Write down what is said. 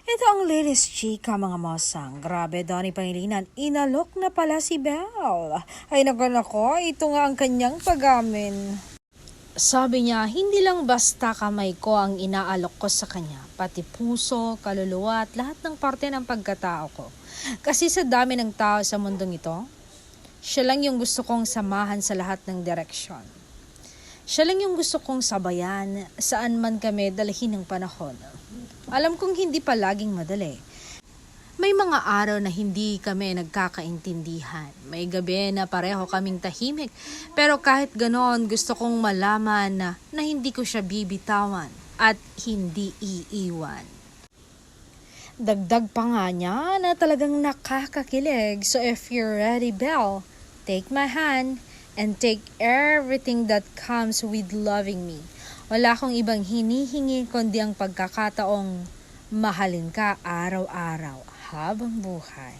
Ito ang latest chika mga mosang. Grabe, Donnie Pangilinan, inalok na pala si Belle. Ay nako, ito nga ang kanyang pagamin. Sabi niya, hindi lang basta kamay ko ang inaalok ko sa kanya, pati puso, kaluluwa at lahat ng parte ng pagkatao ko. Kasi sa dami ng tao sa mundong ito, siya lang yung gusto kong samahan sa lahat ng direksyon. Siya lang yung gusto kong sabayan saan man kami dalhin ng panahon. Alam kong hindi palaging madali. May mga araw na hindi kami nagkakaintindihan. May gabi na pareho kaming tahimik. Pero kahit ganoon, gusto kong malaman na hindi ko siya bibitawan at hindi iiwan. Dagdag pa nga niya na talagang nakakakilig. So if you're ready, Belle, take my hand and take everything that comes with loving me. Wala akong ibang hinihingi kundi ang pagkakataong mahalin ka araw-araw habang buhay.